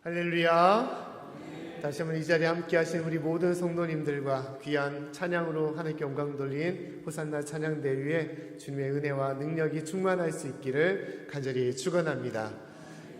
할렐루야. 다시 한번 이 자리에 함께 하신 우리 모든 성도님들과 귀한 찬양으로 하나님께 영광 돌린 호산나 찬양대회에 주님의 은혜와 능력이 충만할 수 있기를 간절히 축원합니다.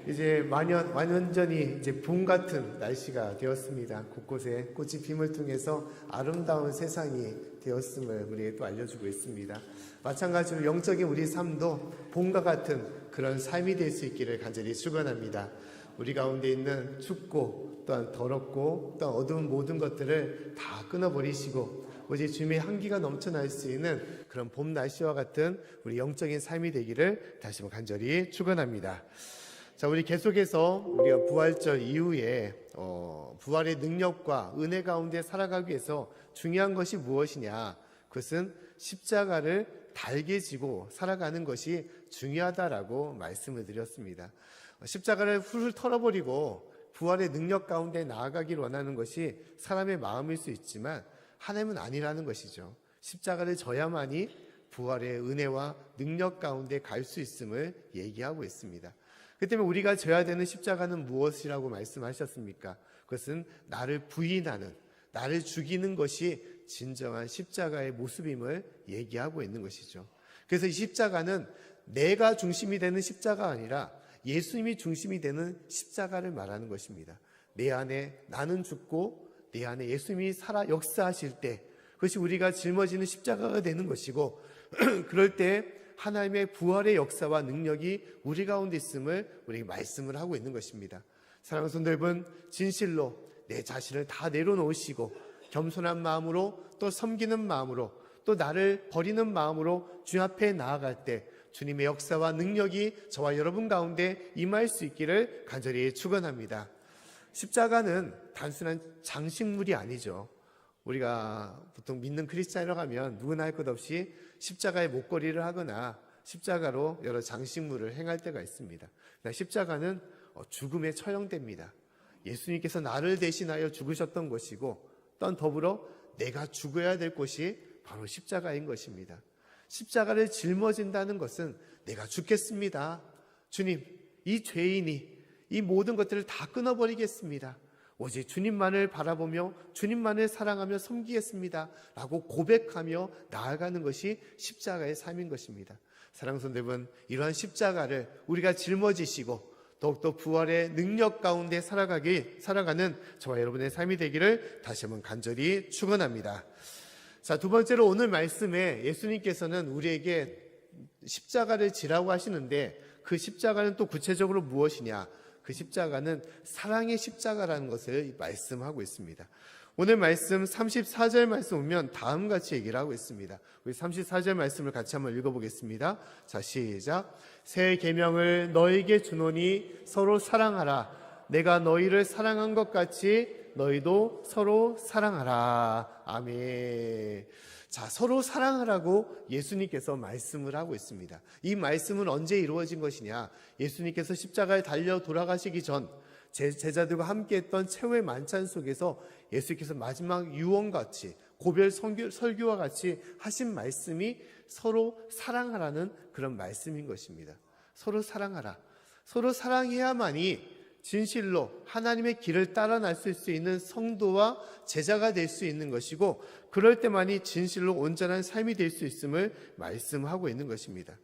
이제 완전히 이제 봄 같은 날씨가 되었습니다. 곳곳에 꽃이 핌을 통해서 아름다운 세상이 되었음을 우리에게 또 알려주고 있습니다. 마찬가지로 영적인 우리 삶도 봄과 같은 그런 삶이 될 수 있기를 간절히 축원합니다. 우리 가운데 있는 춥고 또한 더럽고 또한 어두운 모든 것들을 다 끊어버리시고 오직 주님의 향기가 넘쳐날 수 있는 그런 봄 날씨와 같은 우리 영적인 삶이 되기를 다시 한번 간절히 축원합니다. 자, 우리 계속해서 우리가 부활절 이후에 부활의 능력과 은혜 가운데 살아가기 위해서 중요한 것이 무엇이냐? 그것은 십자가를 달게 지고 살아가는 것이 중요하다라고 말씀을 드렸습니다. 십자가를 훌훌 털어버리고 부활의 능력 가운데 나아가길 원하는 것이 사람의 마음일 수 있지만 하나님은 아니라는 것이죠. 십자가를 져야만이 부활의 은혜와 능력 가운데 갈 수 있음을 얘기하고 있습니다. 그 때문에 우리가 져야 되는 십자가는 무엇이라고 말씀하셨습니까? 그것은 나를 부인하는, 나를 죽이는 것이 진정한 십자가의 모습임을 얘기하고 있는 것이죠. 그래서 이 십자가는 내가 중심이 되는 십자가가 아니라 예수님이 중심이 되는 십자가를 말하는 것입니다. 내 안에 나는 죽고 내 안에 예수님이 살아 역사하실 때 그것이 우리가 짊어지는 십자가가 되는 것이고 그럴 때 하나님의 부활의 역사와 능력이 우리 가운데 있음을 우리에게 말씀을 하고 있는 것입니다. 사랑하는 성도 여러분, 진실로 내 자신을 다 내려놓으시고 겸손한 마음으로 또 섬기는 마음으로 또 나를 버리는 마음으로 주 앞에 나아갈 때 주님의 역사와 능력이 저와 여러분 가운데 임할 수 있기를 간절히 축원합니다. 십자가는 단순한 장식물이 아니죠. 우리가 보통 믿는 크리스찬이라고 하면 누구나 할 것 없이 십자가에 목걸이를 하거나 십자가로 여러 장식물을 행할 때가 있습니다. 그러나 십자가는 죽음에 처형됩니다. 예수님께서 나를 대신하여 죽으셨던 것이고 또 더불어 내가 죽어야 될 것이 바로 십자가인 것입니다. 십자가를 짊어진다는 것은 내가 죽겠습니다. 주님, 이 죄인이 이 모든 것들을 다 끊어버리겠습니다. 오직 주님만을 바라보며 주님만을 사랑하며 섬기겠습니다. 라고 고백하며 나아가는 것이 십자가의 삶인 것입니다. 사랑하는 성도 여러분, 이러한 십자가를 우리가 짊어지시고 더욱더 부활의 능력 가운데 살아가는 저와 여러분의 삶이 되기를 다시 한번 간절히 축원합니다. 자, 두 번째로 오늘 말씀에 예수님께서는 우리에게 십자가를 지라고 하시는데 그 십자가는 또 구체적으로 무엇이냐? 그 십자가는 사랑의 십자가라는 것을 말씀하고 있습니다. 오늘 말씀 34절 말씀 보면 다음같이 얘기를 하고 있습니다. 우리 34절 말씀을 같이 한번 읽어보겠습니다. 자, 시작. 새 계명을 너에게 주노니 서로 사랑하라. 내가 너희를 사랑한 것 같이 너희도 서로 사랑하라. 아멘. 자, 서로 사랑하라고 예수님께서 말씀을 하고 있습니다. 이 말씀은 언제 이루어진 것이냐? 예수님께서 십자가에 달려 돌아가시기 전 제자들과 함께했던 최후의 만찬 속에서 예수님께서 마지막 유언같이 고별 설교와 같이 하신 말씀이 서로 사랑하라는 그런 말씀인 것입니다. 서로 사랑하라. 서로 사랑해야만이 진실로 하나님의 길을 따라 나설 수 있는 성도와 제자가 될 수 있는 것이고 그럴 때만이 진실로 온전한 삶이 될 수 있음을 말씀하고 있는 것입니다.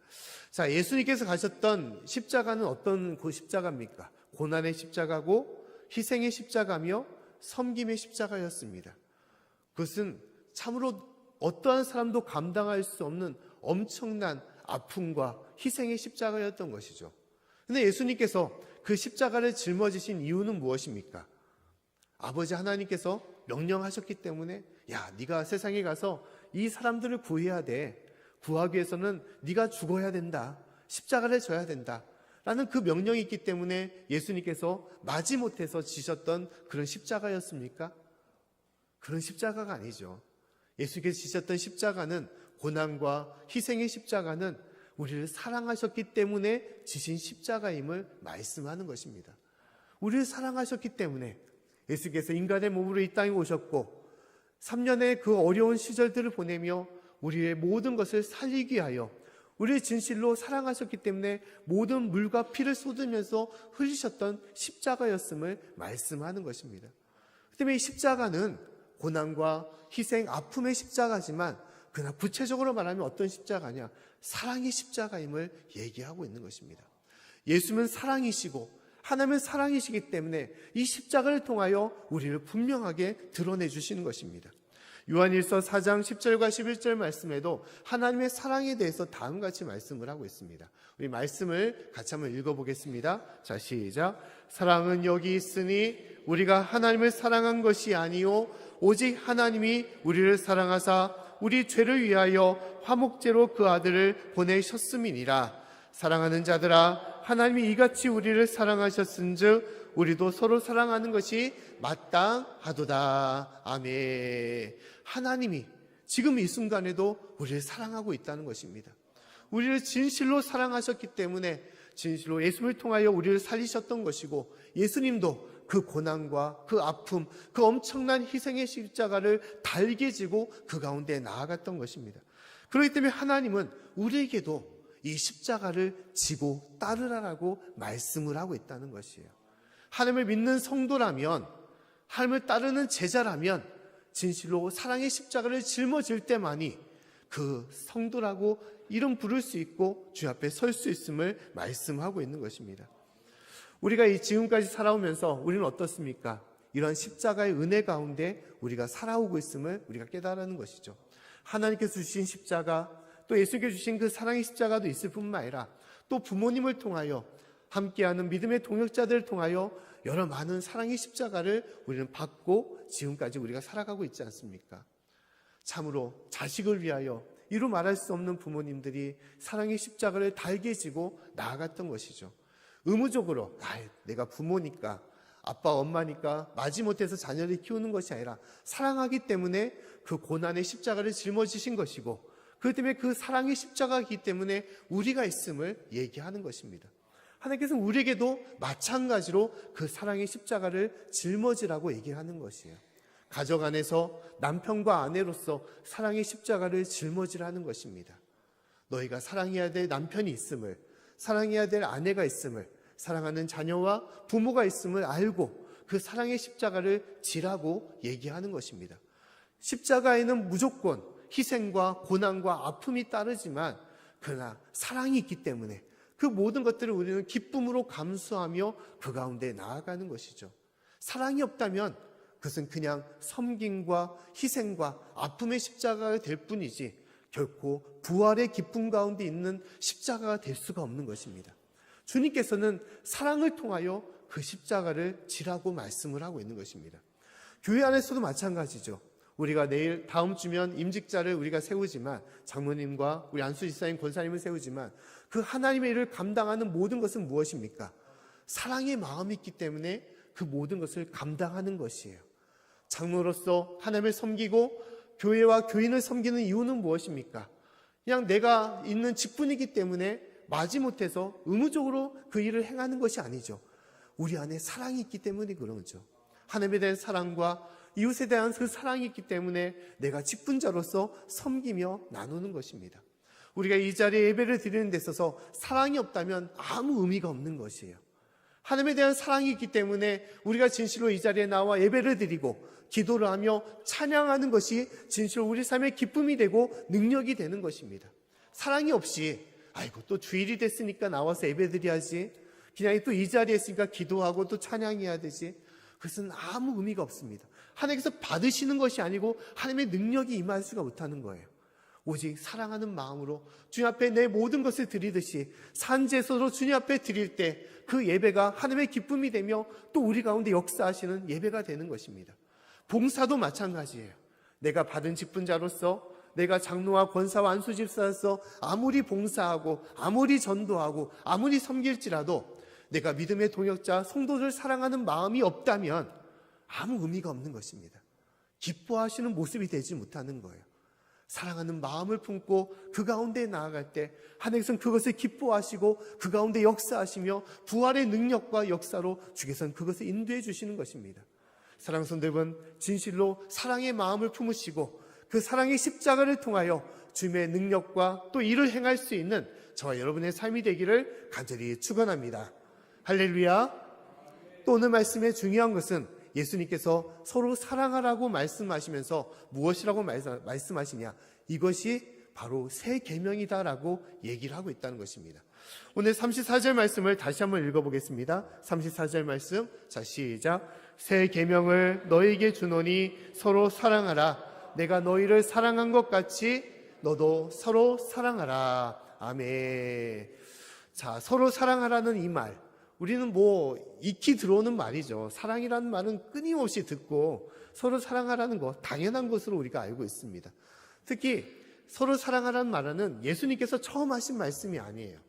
자, 예수님께서 가셨던 십자가는 어떤 십자가입니까? 고난의 십자가고 희생의 십자가며 섬김의 십자가였습니다. 그것은 참으로 어떠한 사람도 감당할 수 없는 엄청난 아픔과 희생의 십자가였던 것이죠. 그런데 예수님께서 그 십자가를 짊어지신 이유는 무엇입니까? 아버지 하나님께서 명령하셨기 때문에 야, 네가 세상에 가서 이 사람들을 구해야 돼. 구하기 위해서는 네가 죽어야 된다. 십자가를 져야 된다. 라는 그 명령이 있기 때문에 예수님께서 마지못해서 지셨던 그런 십자가였습니까? 그런 십자가가 아니죠. 예수님께서 지셨던 십자가는 고난과 희생의 십자가는 우리를 사랑하셨기 때문에 지신 십자가임을 말씀하는 것입니다. 우리를 사랑하셨기 때문에 예수께서 인간의 몸으로 이 땅에 오셨고 3년의 그 어려운 시절들을 보내며 우리의 모든 것을 살리기 위하여 우리를 진실로 사랑하셨기 때문에 모든 물과 피를 쏟으면서 흘리셨던 십자가였음을 말씀하는 것입니다. 그 때문에 이 십자가는 고난과 희생, 아픔의 십자가지만 그러나 구체적으로 말하면 어떤 십자가냐? 사랑의 십자가임을 얘기하고 있는 것입니다. 예수는 사랑이시고 하나님은 사랑이시기 때문에 이 십자가를 통하여 우리를 분명하게 드러내 주시는 것입니다. 요한일서 4장 10절과 11절 말씀에도 하나님의 사랑에 대해서 다음과 같이 말씀을 하고 있습니다. 우리 말씀을 같이 한번 읽어보겠습니다. 자, 시작. 사랑은 여기 있으니 우리가 하나님을 사랑한 것이 아니요 오직 하나님이 우리를 사랑하사 우리 죄를 위하여 화목제로 그 아들을 보내셨음이니라. 사랑하는 자들아, 하나님이 이같이 우리를 사랑하셨은즉 우리도 서로 사랑하는 것이 마땅하도다. 아멘. 하나님이 지금 이 순간에도 우리를 사랑하고 있다는 것입니다. 우리를 진실로 사랑하셨기 때문에 진실로 예수님을 통하여 우리를 살리셨던 것이고, 예수님도 그 고난과 그 아픔, 그 엄청난 희생의 십자가를 달게 지고 그 가운데 나아갔던 것입니다. 그렇기 때문에 하나님은 우리에게도 이 십자가를 지고 따르라라고 말씀을 하고 있다는 것이에요. 하나님을 믿는 성도라면, 하나님을 따르는 제자라면 진실로 사랑의 십자가를 짊어질 때만이 그 성도라고 이름 부를 수 있고 주 앞에 설 수 있음을 말씀하고 있는 것입니다. 우리가 이 지금까지 살아오면서 우리는 어떻습니까? 이런 십자가의 은혜 가운데 우리가 살아오고 있음을 우리가 깨달는 것이죠. 하나님께서 주신 십자가, 또 예수님께서 주신 그 사랑의 십자가도 있을 뿐만 아니라 또 부모님을 통하여 함께하는 믿음의 동역자들을 통하여 여러 많은 사랑의 십자가를 우리는 받고 지금까지 우리가 살아가고 있지 않습니까? 참으로 자식을 위하여 이루 말할 수 없는 부모님들이 사랑의 십자가를 달게 지고 나아갔던 것이죠. 의무적으로 내가 부모니까, 아빠 엄마니까 마지못해서 자녀를 키우는 것이 아니라 사랑하기 때문에 그 고난의 십자가를 짊어지신 것이고, 그렇기 때문에 그 사랑의 십자가이기 때문에 우리가 있음을 얘기하는 것입니다. 하나님께서는 우리에게도 마찬가지로 그 사랑의 십자가를 짊어지라고 얘기하는 것이에요. 가정 안에서 남편과 아내로서 사랑의 십자가를 짊어지라는 것입니다. 너희가 사랑해야 될 남편이 있음을, 사랑해야 될 아내가 있음을, 사랑하는 자녀와 부모가 있음을 알고 그 사랑의 십자가를 지라고 얘기하는 것입니다. 십자가에는 무조건 희생과 고난과 아픔이 따르지만 그러나 사랑이 있기 때문에 그 모든 것들을 우리는 기쁨으로 감수하며 그 가운데 나아가는 것이죠. 사랑이 없다면 그것은 그냥 섬김과 희생과 아픔의 십자가가 될 뿐이지 결코 부활의 기쁨 가운데 있는 십자가가 될 수가 없는 것입니다. 주님께서는 사랑을 통하여 그 십자가를 지라고 말씀을 하고 있는 것입니다. 교회 안에서도 마찬가지죠. 우리가 내일 다음 주면 임직자를 우리가 세우지만, 장로님과 우리 안수지사님, 권사님을 세우지만 그 하나님의 일을 감당하는 모든 것은 무엇입니까? 사랑의 마음이 있기 때문에 그 모든 것을 감당하는 것이에요. 장로로서 하나님을 섬기고 교회와 교인을 섬기는 이유는 무엇입니까? 그냥 내가 있는 직분이기 때문에 마지못해서 의무적으로 그 일을 행하는 것이 아니죠. 우리 안에 사랑이 있기 때문에 그런 거죠. 하나님에 대한 사랑과 이웃에 대한 그 사랑이 있기 때문에 내가 직분자로서 섬기며 나누는 것입니다. 우리가 이 자리에 예배를 드리는 데 있어서 사랑이 없다면 아무 의미가 없는 것이에요. 하나님에 대한 사랑이 있기 때문에 우리가 진실로 이 자리에 나와 예배를 드리고 기도를 하며 찬양하는 것이 진실로 우리 삶의 기쁨이 되고 능력이 되는 것입니다. 사랑이 없이 또 주일이 됐으니까 나와서 예배 드려야지, 그냥 또 이 자리에 있으니까 기도하고 또 찬양해야 되지, 그것은 아무 의미가 없습니다. 하나님께서 받으시는 것이 아니고 하나님의 능력이 임할 수가 못하는 거예요. 오직 사랑하는 마음으로 주님 앞에 내 모든 것을 드리듯이 산제소로 주님 앞에 드릴 때 그 예배가 하나님의 기쁨이 되며 또 우리 가운데 역사하시는 예배가 되는 것입니다. 봉사도 마찬가지예요. 내가 받은 직분자로서, 내가 장로와 권사와 안수집사로서 아무리 봉사하고 아무리 전도하고 아무리 섬길지라도 내가 믿음의 동역자 성도를 사랑하는 마음이 없다면 아무 의미가 없는 것입니다. 기뻐하시는 모습이 되지 못하는 거예요. 사랑하는 마음을 품고 그 가운데 나아갈 때 하나님께서는 그것을 기뻐하시고 그 가운데 역사하시며 부활의 능력과 역사로 주께서는 그것을 인도해 주시는 것입니다. 사랑하는 성도 여러분, 진실로 사랑의 마음을 품으시고 그 사랑의 십자가를 통하여 주님의 능력과 또 일을 행할 수 있는 저와 여러분의 삶이 되기를 간절히 축원합니다. 할렐루야. 또 오늘 말씀의 중요한 것은 예수님께서 서로 사랑하라고 말씀하시면서 무엇이라고 말씀하시냐, 이것이 바로 새 계명이다라고 얘기를 하고 있다는 것입니다. 오늘 34절 말씀을 다시 한번 읽어보겠습니다. 34절 말씀, 자 시작. 새 계명을 너에게 주노니 서로 사랑하라. 내가 너희를 사랑한 것 같이 너도 서로 사랑하라. 아멘. 자, 서로 사랑하라는 이 말, 우리는 익히 들어오는 말이죠. 사랑이라는 말은 끊임없이 듣고 서로 사랑하라는 거 당연한 것으로 우리가 알고 있습니다. 특히 서로 사랑하라는 말은 예수님께서 처음 하신 말씀이 아니에요.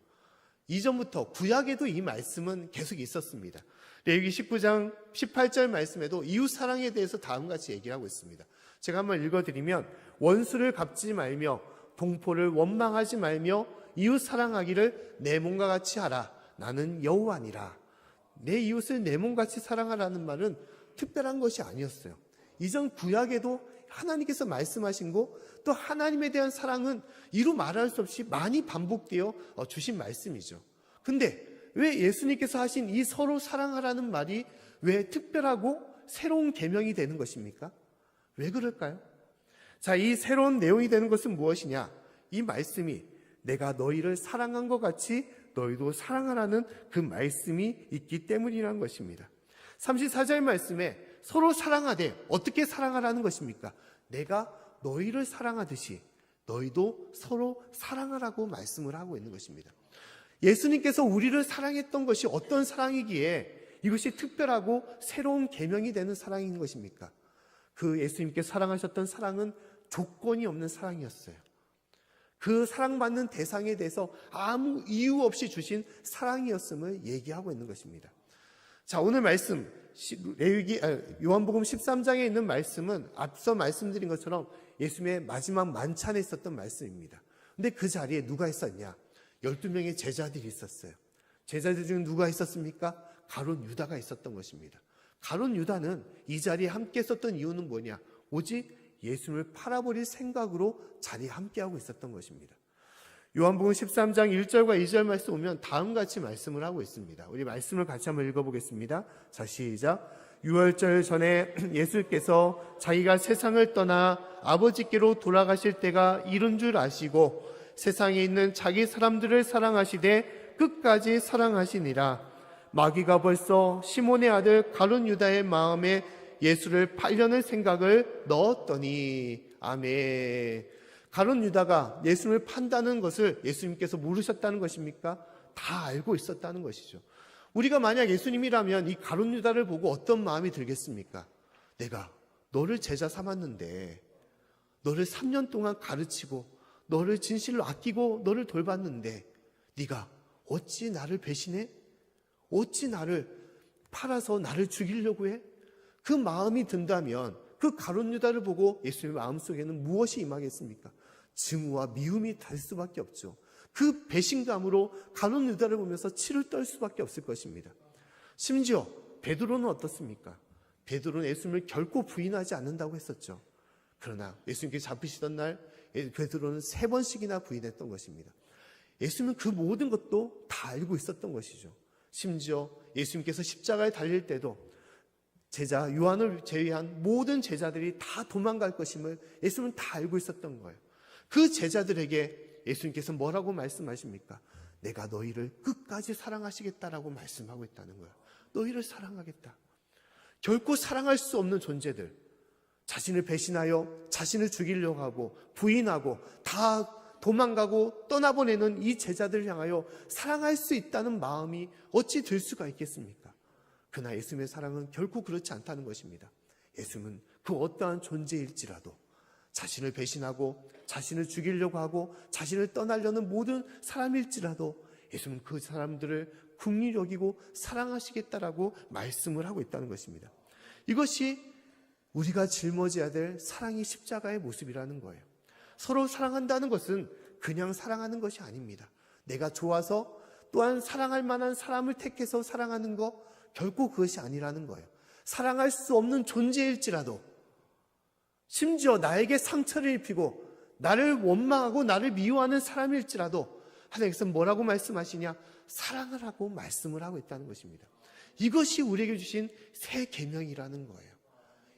이전부터 구약에도 이 말씀은 계속 있었습니다. 레위기 19장 18절 말씀에도 이웃 사랑에 대해서 다음과 같이 얘기를 하고 있습니다. 제가 한번 읽어드리면, 원수를 갚지 말며 동포를 원망하지 말며 이웃 사랑하기를 내 몸과 같이 하라. 나는 여호와니라. 내 이웃을 내 몸같이 사랑하라는 말은 특별한 것이 아니었어요. 이전 구약에도 하나님께서 말씀하신 거, 또 하나님에 대한 사랑은 이루 말할 수 없이 많이 반복되어 주신 말씀이죠. 근데 왜 예수님께서 하신 이 서로 사랑하라는 말이 왜 특별하고 새로운 계명이 되는 것입니까? 왜 그럴까요? 자, 이 새로운 내용이 되는 것은 무엇이냐? 이 말씀이 내가 너희를 사랑한 것 같이 너희도 사랑하라는 그 말씀이 있기 때문이라는 것입니다. 34절 말씀에 서로 사랑하되 어떻게 사랑하라는 것입니까? 내가 너희를 사랑하듯이 너희도 서로 사랑하라고 말씀을 하고 있는 것입니다. 예수님께서 우리를 사랑했던 것이 어떤 사랑이기에 이것이 특별하고 새로운 계명이 되는 사랑인 것입니까? 그 예수님께서 사랑하셨던 사랑은 조건이 없는 사랑이었어요. 그 사랑받는 대상에 대해서 아무 이유 없이 주신 사랑이었음을 얘기하고 있는 것입니다. 자, 오늘 말씀 요한복음 13장에 있는 말씀은 앞서 말씀드린 것처럼 예수님의 마지막 만찬에 있었던 말씀입니다. 근데 그 자리에 누가 있었냐? 12명의 제자들이 있었어요. 제자들 중 누가 있었습니까? 가룟 유다가 있었던 것입니다. 가룟 유다는 이 자리에 함께 있었던 이유는 뭐냐? 오직 예수님을 팔아버릴 생각으로 자리에 함께하고 있었던 것입니다. 요한복음 13장 1절과 2절 말씀 보면 다음과 같이 말씀을 하고 있습니다. 우리 말씀을 같이 한번 읽어보겠습니다. 자, 시작. 유월절 전에 예수께서 자기가 세상을 떠나 아버지께로 돌아가실 때가 이른 줄 아시고 세상에 있는 자기 사람들을 사랑하시되 끝까지 사랑하시니라. 마귀가 벌써 시몬의 아들 가룟 유다의 마음에 예수를 팔려는 생각을 넣었더니. 아멘. 가룟 유다가 예수님을 판다는 것을 예수님께서 모르셨다는 것입니까? 다 알고 있었다는 것이죠. 우리가 만약 예수님이라면 이 가룟 유다를 보고 어떤 마음이 들겠습니까? 내가 너를 제자 삼았는데, 너를 3년 동안 가르치고 너를 진실로 아끼고 너를 돌봤는데 네가 어찌 나를 배신해? 어찌 나를 팔아서 나를 죽이려고 해? 그 마음이 든다면 그 가룟 유다를 보고 예수님의 마음속에는 무엇이 임하겠습니까? 증오와 미움이 달 수밖에 없죠. 그 배신감으로 가룟 유다를 보면서 치를 떨 수밖에 없을 것입니다. 심지어 베드로는 어떻습니까? 베드로는 예수님을 결코 부인하지 않는다고 했었죠. 그러나 예수님께서 잡히시던 날 베드로는 3번씩이나 부인했던 것입니다. 예수님은 그 모든 것도 다 알고 있었던 것이죠. 심지어 예수님께서 십자가에 달릴 때도 제자 요한을 제외한 모든 제자들이 다 도망갈 것임을 예수님은 다 알고 있었던 거예요. 그 제자들에게 예수님께서 뭐라고 말씀하십니까? 내가 너희를 끝까지 사랑하시겠다라고 말씀하고 있다는 거예요. 너희를 사랑하겠다. 결코 사랑할 수 없는 존재들, 자신을 배신하여 자신을 죽이려고 하고 부인하고 다 도망가고 떠나보내는 이 제자들을 향하여 사랑할 수 있다는 마음이 어찌 들 수가 있겠습니까? 그러나 예수님의 사랑은 결코 그렇지 않다는 것입니다. 예수님은 그 어떠한 존재일지라도 자신을 배신하고 자신을 죽이려고 하고 자신을 떠나려는 모든 사람일지라도 예수님은 그 사람들을 긍휼히 여기고 사랑하시겠다라고 말씀을 하고 있다는 것입니다. 이것이 우리가 짊어져야 될 사랑의 십자가의 모습이라는 거예요. 서로 사랑한다는 것은 그냥 사랑하는 것이 아닙니다. 내가 좋아서 또한 사랑할 만한 사람을 택해서 사랑하는 거 결코 그것이 아니라는 거예요. 사랑할 수 없는 존재일지라도 심지어 나에게 상처를 입히고 나를 원망하고 나를 미워하는 사람일지라도 하나님께서 뭐라고 말씀하시냐? 사랑하라고 말씀을 하고 있다는 것입니다. 이것이 우리에게 주신 새 계명이라는 거예요.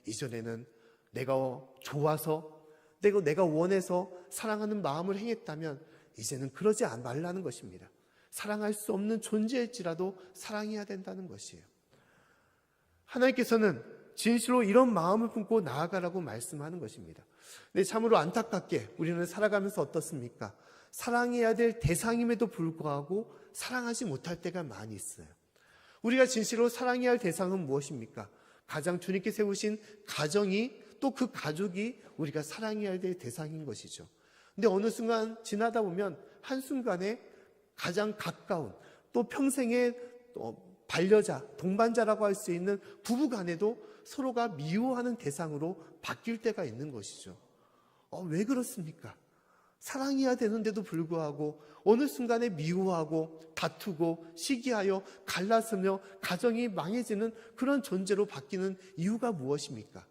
이전에는 내가 좋아서 내가 원해서 사랑하는 마음을 행했다면 이제는 그러지 말라는 것입니다. 사랑할 수 없는 존재일지라도 사랑해야 된다는 것이에요. 하나님께서는 진실로 이런 마음을 품고 나아가라고 말씀하는 것입니다. 근데 참으로 안타깝게 우리는 살아가면서 어떻습니까? 사랑해야 될 대상임에도 불구하고 사랑하지 못할 때가 많이 있어요. 우리가 진실로 사랑해야 할 대상은 무엇입니까? 가장 주님께 세우신 가정이 또 그 가족이 우리가 사랑해야 될 대상인 것이죠. 근데 어느 순간 지나다 보면 한순간에 가장 가까운 또 평생의 반려자, 동반자라고 할 수 있는 부부 간에도 서로가 미워하는 대상으로 바뀔 때가 있는 것이죠. 왜 그렇습니까? 사랑해야 되는데도 불구하고 어느 순간에 미워하고 다투고 시기하여 갈라서며 가정이 망해지는 그런 존재로 바뀌는 이유가 무엇입니까?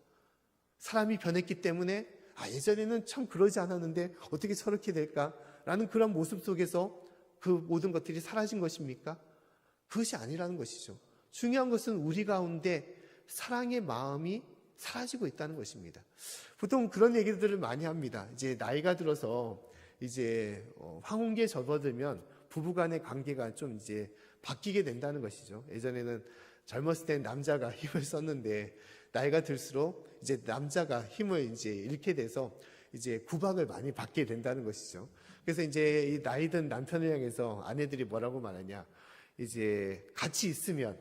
사람이 변했기 때문에 예전에는 참 그러지 않았는데 어떻게 저렇게 될까라는 그런 모습 속에서 그 모든 것들이 사라진 것입니까? 그것이 아니라는 것이죠. 중요한 것은 우리 가운데 사랑의 마음이 사라지고 있다는 것입니다. 보통 그런 얘기들을 많이 합니다. 이제 나이가 들어서 이제 황혼기에 접어들면 부부간의 관계가 좀 이제 바뀌게 된다는 것이죠. 예전에는 젊었을 때 남자가 힘을 썼는데 나이가 들수록 이제 남자가 힘을 이제 잃게 돼서 이제 구박을 많이 받게 된다는 것이죠. 그래서 이제 이 나이 든 남편을 향해서 아내들이 뭐라고 말하냐? 이제 같이 있으면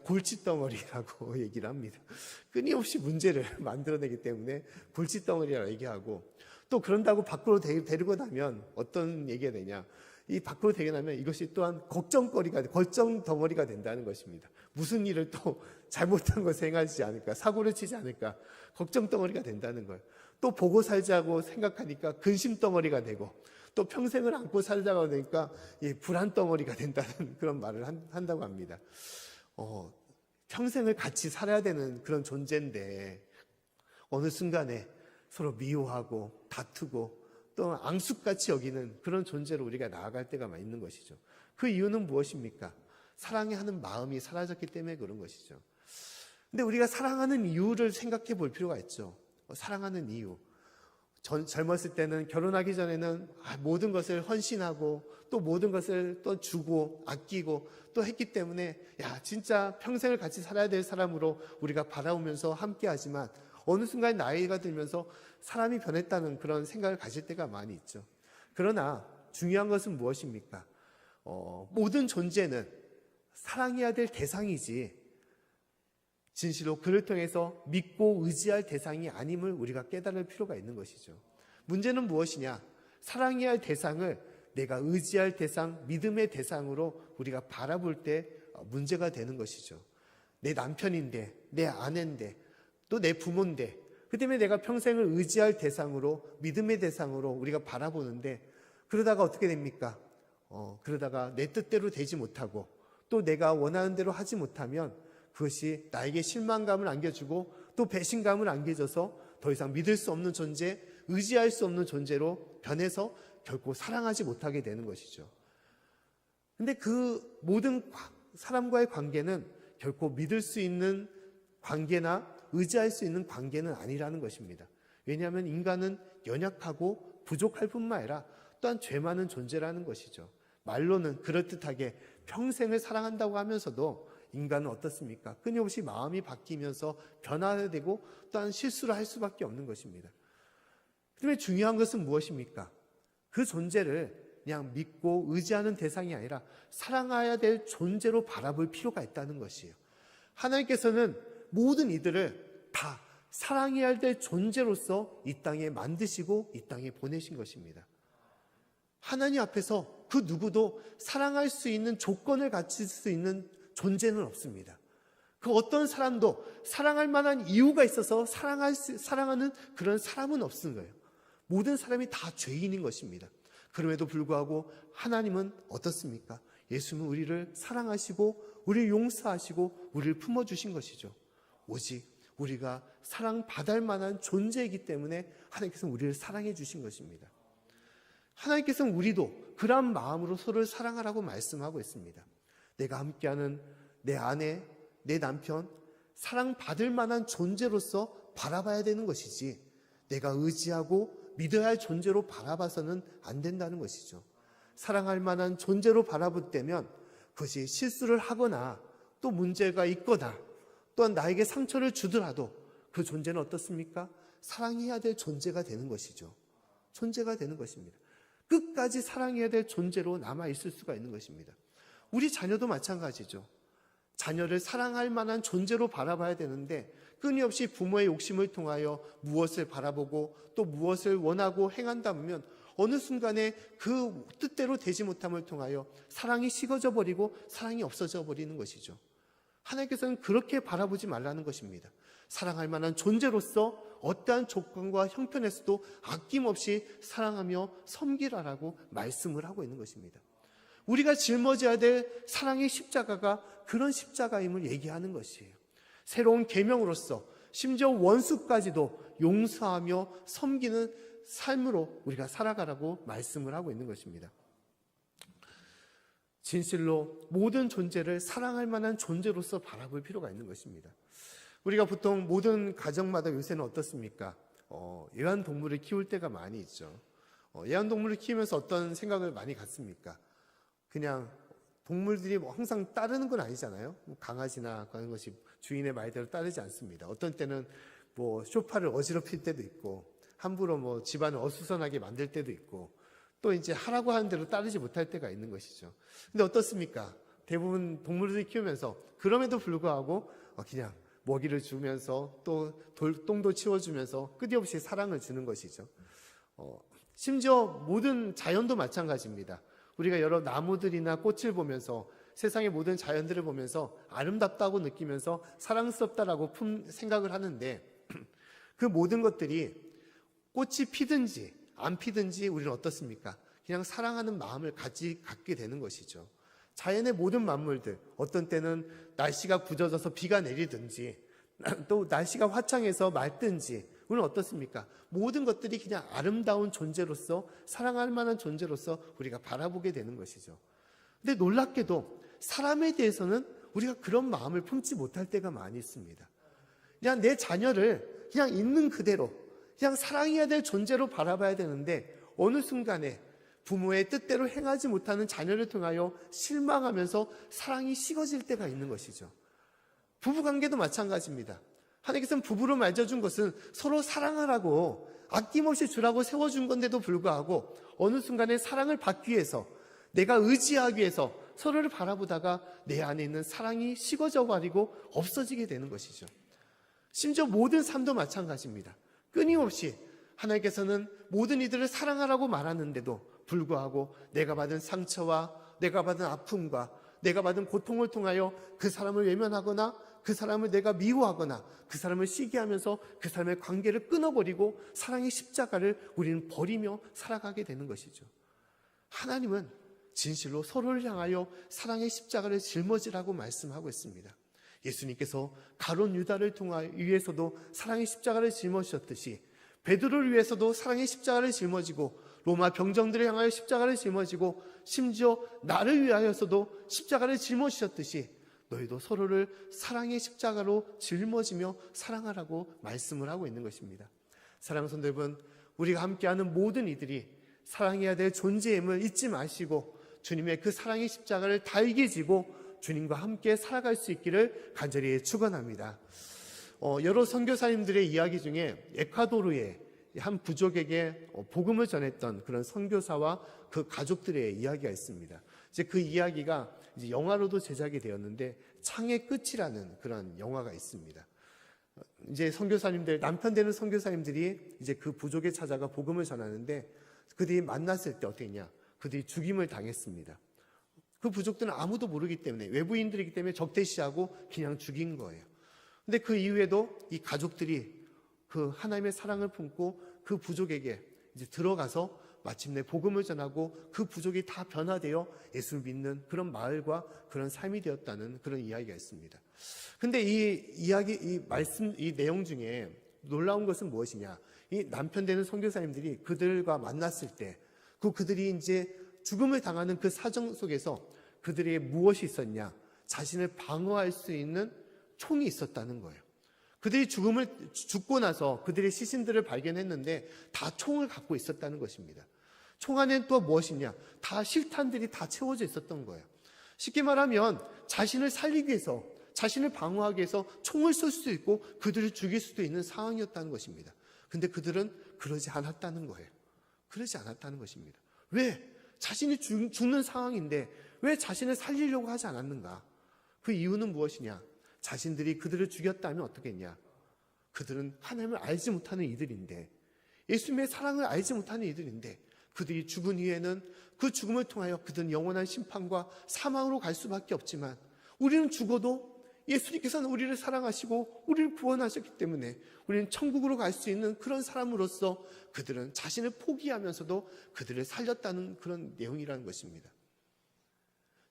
골칫덩어리라고 얘기를 합니다. 끊임없이 문제를 만들어내기 때문에 골칫덩어리라고 얘기하고, 또 그런다고 밖으로 데리고 나면 어떤 얘기가 되냐? 이 밖으로 데리고 나면 이것이 또한 걱정덩어리가 된다는 것입니다. 무슨 일을 또 잘못한 것을 행하지 않을까, 사고를 치지 않을까, 걱정덩어리가 된다는 거예요. 또 보고 살자고 생각하니까 근심덩어리가 되고, 또 평생을 안고 살자고 하니까 불안덩어리가 된다는 그런 말을 한다고 합니다. 평생을 같이 살아야 되는 그런 존재인데 어느 순간에 서로 미워하고 다투고 또 앙숙같이 여기는 그런 존재로 우리가 나아갈 때가 많이 있는 것이죠. 그 이유는 무엇입니까? 사랑해 하는 마음이 사라졌기 때문에 그런 것이죠. 근데 우리가 사랑하는 이유를 생각해 볼 필요가 있죠. 사랑하는 이유. 젊었을 때는, 결혼하기 전에는 모든 것을 헌신하고 또 모든 것을 또 주고 아끼고 또 했기 때문에 진짜 평생을 같이 살아야 될 사람으로 우리가 바라보면서 함께 하지만 어느 순간 나이가 들면서 사람이 변했다는 그런 생각을 가질 때가 많이 있죠. 그러나 중요한 것은 무엇입니까? 모든 존재는 사랑해야 될 대상이지 진실로 그를 통해서 믿고 의지할 대상이 아님을 우리가 깨달을 필요가 있는 것이죠. 문제는 무엇이냐? 사랑해야 할 대상을 내가 의지할 대상, 믿음의 대상으로 우리가 바라볼 때 문제가 되는 것이죠. 내 남편인데, 내 아내인데, 또 내 부모인데, 그 때문에 내가 평생을 의지할 대상으로, 믿음의 대상으로 우리가 바라보는데, 그러다가 어떻게 됩니까? 그러다가 내 뜻대로 되지 못하고 또 내가 원하는 대로 하지 못하면 그것이 나에게 실망감을 안겨주고 또 배신감을 안겨줘서 더 이상 믿을 수 없는 존재, 의지할 수 없는 존재로 변해서 결코 사랑하지 못하게 되는 것이죠. 근데 그 모든 사람과의 관계는 결코 믿을 수 있는 관계나 의지할 수 있는 관계는 아니라는 것입니다. 왜냐하면 인간은 연약하고 부족할 뿐만 아니라 또한 죄 많은 존재라는 것이죠. 말로는 그럴듯하게 평생을 사랑한다고 하면서도 인간은 어떻습니까? 끊임없이 마음이 바뀌면서 변화되고 또한 실수를 할 수밖에 없는 것입니다. 그런데 중요한 것은 무엇입니까? 그 존재를 그냥 믿고 의지하는 대상이 아니라 사랑해야 될 존재로 바라볼 필요가 있다는 것이에요. 하나님께서는 모든 이들을 다 사랑해야 될 존재로서 이 땅에 만드시고 이 땅에 보내신 것입니다. 하나님 앞에서 그 누구도 사랑할 수 있는 조건을 갖출 수 있는 존재는 없습니다. 그 어떤 사람도 사랑할 만한 이유가 있어서 사랑하는 그런 사람은 없는 거예요. 모든 사람이 다 죄인인 것입니다. 그럼에도 불구하고 하나님은 어떻습니까? 예수님은 우리를 사랑하시고 우리를 용서하시고 우리를 품어주신 것이죠. 오직 우리가 사랑받을 만한 존재이기 때문에 하나님께서는 우리를 사랑해 주신 것입니다. 하나님께서는 우리도 그러한 마음으로 서로를 사랑하라고 말씀하고 있습니다. 내가 함께하는 내 아내, 내 남편, 사랑받을 만한 존재로서 바라봐야 되는 것이지 내가 의지하고 믿어야 할 존재로 바라봐서는 안 된다는 것이죠. 사랑할 만한 존재로 바라볼 때면 그것이 실수를 하거나 또 문제가 있거나 또한 나에게 상처를 주더라도 그 존재는 어떻습니까? 사랑해야 될 존재가 되는 것이죠. 존재가 되는 것입니다. 끝까지 사랑해야 될 존재로 남아있을 수가 있는 것입니다. 우리 자녀도 마찬가지죠. 자녀를 사랑할 만한 존재로 바라봐야 되는데 끊임없이 부모의 욕심을 통하여 무엇을 바라보고 또 무엇을 원하고 행한다 보면 어느 순간에 그 뜻대로 되지 못함을 통하여 사랑이 식어져 버리고 사랑이 없어져 버리는 것이죠. 하나님께서는 그렇게 바라보지 말라는 것입니다. 사랑할 만한 존재로서 어떠한 조건과 형편에서도 아낌없이 사랑하며 섬기라라고 말씀을 하고 있는 것입니다. 우리가 짊어져야 될 사랑의 십자가가 그런 십자가임을 얘기하는 것이에요. 새로운 계명으로서 심지어 원수까지도 용서하며 섬기는 삶으로 우리가 살아가라고 말씀을 하고 있는 것입니다. 진실로 모든 존재를 사랑할 만한 존재로서 바라볼 필요가 있는 것입니다. 우리가 보통 모든 가정마다 요새는 어떻습니까? 애완동물을 키울 때가 많이 있죠. 애완동물을 키우면서 어떤 생각을 많이 갖습니까? 그냥 동물들이 항상 따르는 건 아니잖아요. 강아지나 그런 것이 주인의 말대로 따르지 않습니다. 어떤 때는 소파를 어지럽힐 때도 있고, 함부로 집안을 어수선하게 만들 때도 있고, 또 이제 하라고 하는 대로 따르지 못할 때가 있는 것이죠. 근데 어떻습니까? 대부분 동물들이 키우면서 그럼에도 불구하고 그냥 먹이를 주면서 또 똥도 치워주면서 끝없이 사랑을 주는 것이죠. 심지어 모든 자연도 마찬가지입니다. 우리가 여러 나무들이나 꽃을 보면서 세상의 모든 자연들을 보면서 아름답다고 느끼면서 사랑스럽다라고 생각을 하는데 그 모든 것들이 꽃이 피든지 안 피든지 우리는 어떻습니까? 그냥 사랑하는 마음을 갖게 되는 것이죠. 자연의 모든 만물들, 어떤 때는 날씨가 굳어져서 비가 내리든지 또 날씨가 화창해서 맑든지 우리는 어떻습니까? 모든 것들이 그냥 아름다운 존재로서 사랑할 만한 존재로서 우리가 바라보게 되는 것이죠. 근데 놀랍게도 사람에 대해서는 우리가 그런 마음을 품지 못할 때가 많이 있습니다. 그냥 내 자녀를 그냥 있는 그대로 그냥 사랑해야 될 존재로 바라봐야 되는데 어느 순간에 부모의 뜻대로 행하지 못하는 자녀를 통하여 실망하면서 사랑이 식어질 때가 있는 것이죠. 부부관계도 마찬가지입니다. 하나님께서는 부부를 맺어준 것은 서로 사랑하라고 아낌없이 주라고 세워준 건데도 불구하고 어느 순간에 사랑을 받기 위해서 내가 의지하기 위해서 서로를 바라보다가 내 안에 있는 사랑이 식어져 버리고 없어지게 되는 것이죠. 심지어 모든 삶도 마찬가지입니다. 끊임없이 하나님께서는 모든 이들을 사랑하라고 말하는데도 불구하고 내가 받은 상처와 내가 받은 아픔과 내가 받은 고통을 통하여 그 사람을 외면하거나 그 사람을 내가 미워하거나 그 사람을 시기하면서 그 사람의 관계를 끊어버리고 사랑의 십자가를 우리는 버리며 살아가게 되는 것이죠. 하나님은 진실로 서로를 향하여 사랑의 십자가를 짊어지라고 말씀하고 있습니다. 예수님께서 가룟 유다를 위해서도 사랑의 십자가를 짊어지셨듯이 베드로를 위해서도 사랑의 십자가를 짊어지고 로마 병정들을 향하여 십자가를 짊어지고 심지어 나를 위하여서도 십자가를 짊어지셨듯이 너희도 서로를 사랑의 십자가로 짊어지며 사랑하라고 말씀을 하고 있는 것입니다. 사랑하는 성도 여러분, 우리가 함께하는 모든 이들이 사랑해야 될 존재임을 잊지 마시고 주님의 그 사랑의 십자가를 달게 지고 주님과 함께 살아갈 수 있기를 간절히 축원합니다. 여러 선교사님들의 이야기 중에 에콰도르의 한 부족에게 복음을 전했던 그런 선교사와 그 가족들의 이야기가 있습니다. 이제 그 이야기가 이제 영화로도 제작이 되었는데 창의 끝이라는 그런 영화가 있습니다. 이제 선교사님들, 남편 되는 선교사님들이 이제 그 부족에 찾아가 복음을 전하는데 그들이 만났을 때 어떻게 했냐? 그들이 죽임을 당했습니다. 그 부족들은 아무도 모르기 때문에 외부인들이기 때문에 적대시하고 그냥 죽인 거예요. 근데 그 이후에도 이 가족들이 그 하나님의 사랑을 품고 그 부족에게 이제 들어가서 마침내 복음을 전하고 그 부족이 다 변화되어 예수를 믿는 그런 마을과 그런 삶이 되었다는 그런 이야기가 있습니다. 근데 이 이야기, 이 말씀, 이 내용 중에 놀라운 것은 무엇이냐? 이 남편 되는 선교사님들이 그들과 만났을 때, 그들이 이제 죽음을 당하는 그 사정 속에서 그들에게 무엇이 있었냐? 자신을 방어할 수 있는 총이 있었다는 거예요. 그들이 죽고 나서 그들의 시신들을 발견했는데 다 총을 갖고 있었다는 것입니다. 총 안에는 또 무엇이냐? 다 실탄들이 다 채워져 있었던 거예요. 쉽게 말하면 자신을 살리기 위해서, 자신을 방어하기 위해서 총을 쏠 수 있고 그들을 죽일 수도 있는 상황이었다는 것입니다. 근데 그들은 그러지 않았다는 거예요. 그러지 않았다는 것입니다. 왜? 자신이 죽는 상황인데 왜 자신을 살리려고 하지 않았는가? 그 이유는 무엇이냐? 자신들이 그들을 죽였다면 어떻겠냐? 그들은 하나님을 알지 못하는 이들인데, 예수님의 사랑을 알지 못하는 이들인데, 그들이 죽은 이후에는 그 죽음을 통하여 그들은 영원한 심판과 사망으로 갈 수밖에 없지만, 우리는 죽어도 예수님께서는 우리를 사랑하시고 우리를 구원하셨기 때문에 우리는 천국으로 갈 수 있는 그런 사람으로서 그들은 자신을 포기하면서도 그들을 살렸다는 그런 내용이라는 것입니다.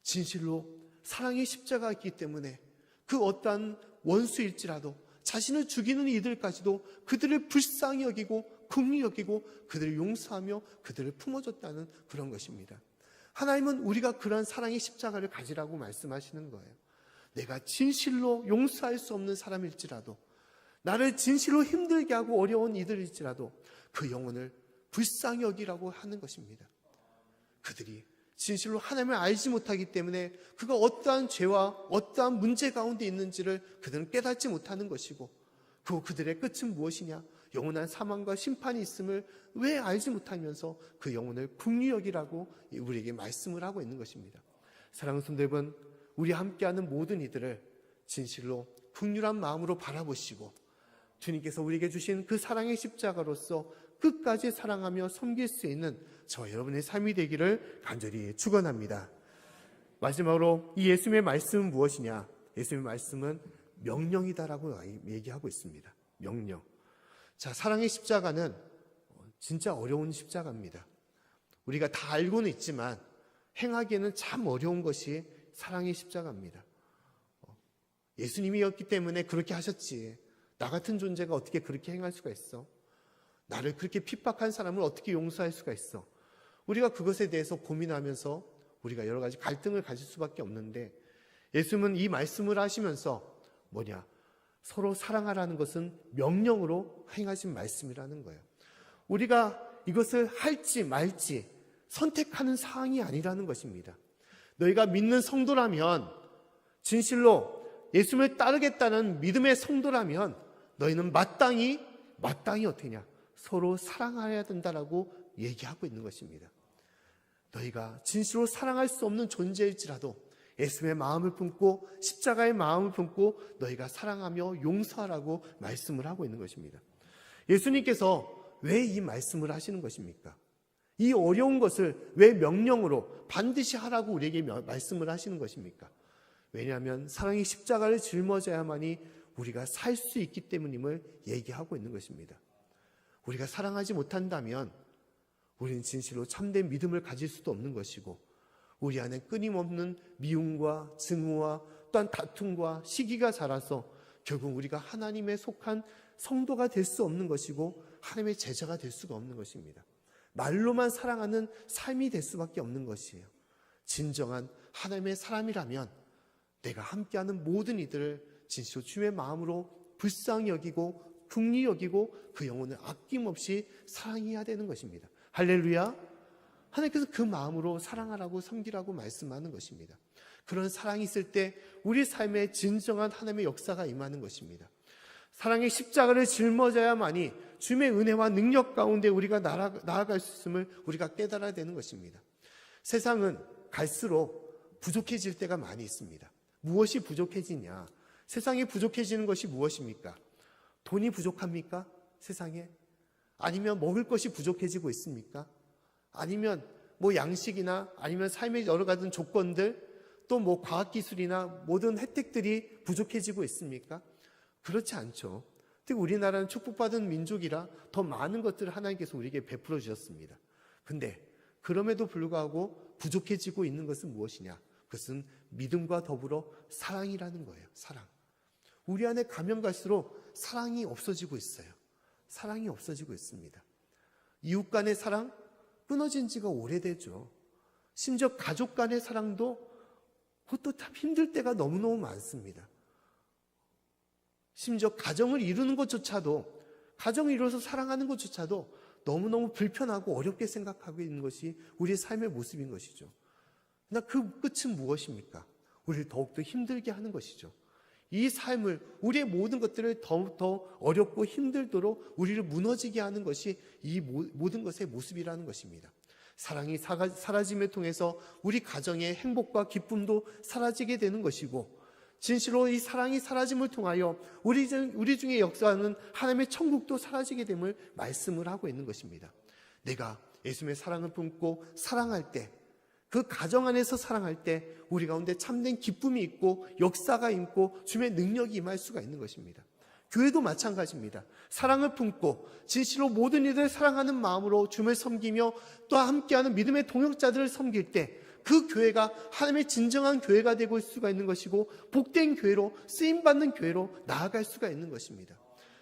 진실로 사랑의 십자가가 있기 때문에 그 어떠한 원수일지라도 자신을 죽이는 이들까지도 그들을 불쌍히 여기고 긍휼히 여기고 그들을 용서하며 그들을 품어줬다는 그런 것입니다. 하나님은 우리가 그런 사랑의 십자가를 가지라고 말씀하시는 거예요. 내가 진실로 용서할 수 없는 사람일지라도, 나를 진실로 힘들게 하고 어려운 이들일지라도 그 영혼을 불쌍히 여기라고 하는 것입니다. 그들이 진실로 하나님을 알지 못하기 때문에 그가 어떠한 죄와 어떠한 문제 가운데 있는지를 그들은 깨닫지 못하는 것이고, 그들의 끝은 무엇이냐? 영원한 사망과 심판이 있음을 왜 알지 못하면서 그 영혼을 긍휼히 여기라고 우리에게 말씀을 하고 있는 것입니다. 사랑하는 성도 여러분, 우리 함께하는 모든 이들을 진실로 긍휼한 마음으로 바라보시고 주님께서 우리에게 주신 그 사랑의 십자가로서 끝까지 사랑하며 섬길 수 있는 저와 여러분의 삶이 되기를 간절히 축원합니다. 마지막으로 이 예수님의 말씀은 무엇이냐? 예수님의 말씀은 명령이다라고 얘기하고 있습니다. 명령. 자, 사랑의 십자가는 진짜 어려운 십자가입니다. 우리가 다 알고는 있지만 행하기에는 참 어려운 것이 사랑의 십자가입니다. 예수님이었기 때문에 그렇게 하셨지. 나 같은 존재가 어떻게 그렇게 행할 수가 있어? 나를 그렇게 핍박한 사람을 어떻게 용서할 수가 있어? 우리가 그것에 대해서 고민하면서 우리가 여러 가지 갈등을 가질 수밖에 없는데, 예수님은 이 말씀을 하시면서 서로 사랑하라는 것은 명령으로 행하신 말씀이라는 거예요. 우리가 이것을 할지 말지 선택하는 사항이 아니라는 것입니다. 너희가 믿는 성도라면, 진실로 예수님을 따르겠다는 믿음의 성도라면 너희는 마땅히 어떻게냐? 서로 사랑해야 된다라고 얘기하고 있는 것입니다. 너희가 진실로 사랑할 수 없는 존재일지라도 예수님의 마음을 품고 십자가의 마음을 품고 너희가 사랑하며 용서하라고 말씀을 하고 있는 것입니다. 예수님께서 왜 이 말씀을 하시는 것입니까? 이 어려운 것을 왜 명령으로 반드시 하라고 우리에게 말씀을 하시는 것입니까? 왜냐하면 사랑의 십자가를 짊어져야만이 우리가 살 수 있기 때문임을 얘기하고 있는 것입니다. 우리가 사랑하지 못한다면 우리는 진실로 참된 믿음을 가질 수도 없는 것이고, 우리 안에 끊임없는 미움과 증오와 또한 다툼과 시기가 자라서 결국 우리가 하나님에 속한 성도가 될 수 없는 것이고 하나님의 제자가 될 수가 없는 것입니다. 말로만 사랑하는 삶이 될 수밖에 없는 것이에요. 진정한 하나님의 사람이라면 내가 함께하는 모든 이들을 진실로 주의 마음으로 불쌍히 여기고 긍휼히 여기고 그 영혼을 아낌없이 사랑해야 되는 것입니다. 할렐루야. 하나님께서 그 마음으로 사랑하라고 섬기라고 말씀하는 것입니다. 그런 사랑이 있을 때 우리 삶에 진정한 하나님의 역사가 임하는 것입니다. 사랑의 십자가를 짊어져야만이 주님의 은혜와 능력 가운데 우리가 나아갈 수 있음을 우리가 깨달아야 되는 것입니다. 세상은 갈수록 부족해질 때가 많이 있습니다. 무엇이 부족해지냐? 세상에 부족해지는 것이 무엇입니까? 돈이 부족합니까? 세상에? 아니면 먹을 것이 부족해지고 있습니까? 아니면 양식이나 아니면 삶의 여러 가지 조건들, 또 과학기술이나 모든 혜택들이 부족해지고 있습니까? 그렇지 않죠. 특히 우리나라는 축복받은 민족이라 더 많은 것들을 하나님께서 우리에게 베풀어 주셨습니다. 근데 그럼에도 불구하고 부족해지고 있는 것은 무엇이냐? 그것은 믿음과 더불어 사랑이라는 거예요. 사랑. 우리 안에 가면 갈수록 사랑이 없어지고 있어요. 사랑이 없어지고 있습니다. 이웃 간의 사랑 끊어진 지가 오래되죠. 심지어 가족 간의 사랑도 그것도 참 힘들 때가 너무너무 많습니다. 심지어 가정을 이루는 것조차도, 가정을 이루어서 사랑하는 것조차도 너무너무 불편하고 어렵게 생각하고 있는 것이 우리의 삶의 모습인 것이죠. 그러나 그 끝은 무엇입니까? 우리를 더욱더 힘들게 하는 것이죠. 이 삶을, 우리의 모든 것들을 더욱더 어렵고 힘들도록 우리를 무너지게 하는 것이 이 모든 것의 모습이라는 것입니다. 사랑이 사라짐을 통해서 우리 가정의 행복과 기쁨도 사라지게 되는 것이고, 진실로 이 사랑이 사라짐을 통하여 우리 중에 역사하는 하나님의 천국도 사라지게 됨을 말씀을 하고 있는 것입니다. 내가 예수님의 사랑을 품고 사랑할 때, 그 가정 안에서 사랑할 때 우리 가운데 참된 기쁨이 있고 역사가 있고 주님의 능력이 임할 수가 있는 것입니다. 교회도 마찬가지입니다. 사랑을 품고 진실로 모든 이들을 사랑하는 마음으로 주님을 섬기며 또 함께하는 믿음의 동역자들을 섬길 때 그 교회가 하나님의 진정한 교회가 되고 있을 수가 있는 것이고, 복된 교회로, 쓰임받는 교회로 나아갈 수가 있는 것입니다.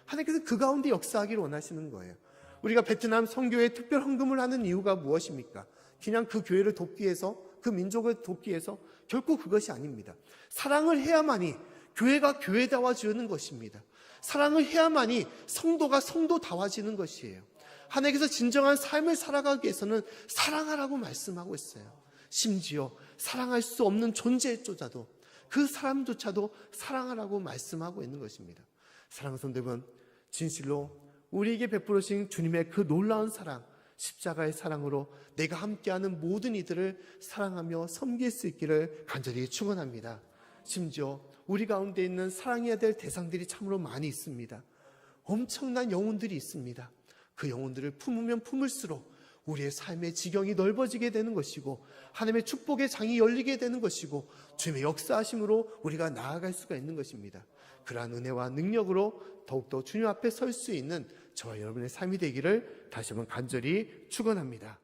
하나님께서 그 가운데 역사하기를 원하시는 거예요. 우리가 베트남 선교회에 특별 헌금을 하는 이유가 무엇입니까? 그냥 그 교회를 돕기 위해서, 그 민족을 돕기 위해서? 결코 그것이 아닙니다. 사랑을 해야만이 교회가 교회다워지는 것입니다. 사랑을 해야만이 성도가 성도다워지는 것이에요. 하나님께서 진정한 삶을 살아가기 위해서는 사랑하라고 말씀하고 있어요. 심지어 사랑할 수 없는 존재조차도, 그 사람조차도 사랑하라고 말씀하고 있는 것입니다. 사랑하는 성도 여러분, 진실로 우리에게 베풀으신 주님의 그 놀라운 사랑, 십자가의 사랑으로 내가 함께하는 모든 이들을 사랑하며 섬길 수 있기를 간절히 축원합니다. 심지어 우리 가운데 있는 사랑해야 될 대상들이 참으로 많이 있습니다. 엄청난 영혼들이 있습니다. 그 영혼들을 품으면 품을수록 우리의 삶의 지경이 넓어지게 되는 것이고, 하나님의 축복의 장이 열리게 되는 것이고, 주님의 역사하심으로 우리가 나아갈 수가 있는 것입니다. 그러한 은혜와 능력으로 더욱더 주님 앞에 설 수 있는 저와 여러분의 삶이 되기를 다시 한번 간절히 축원합니다.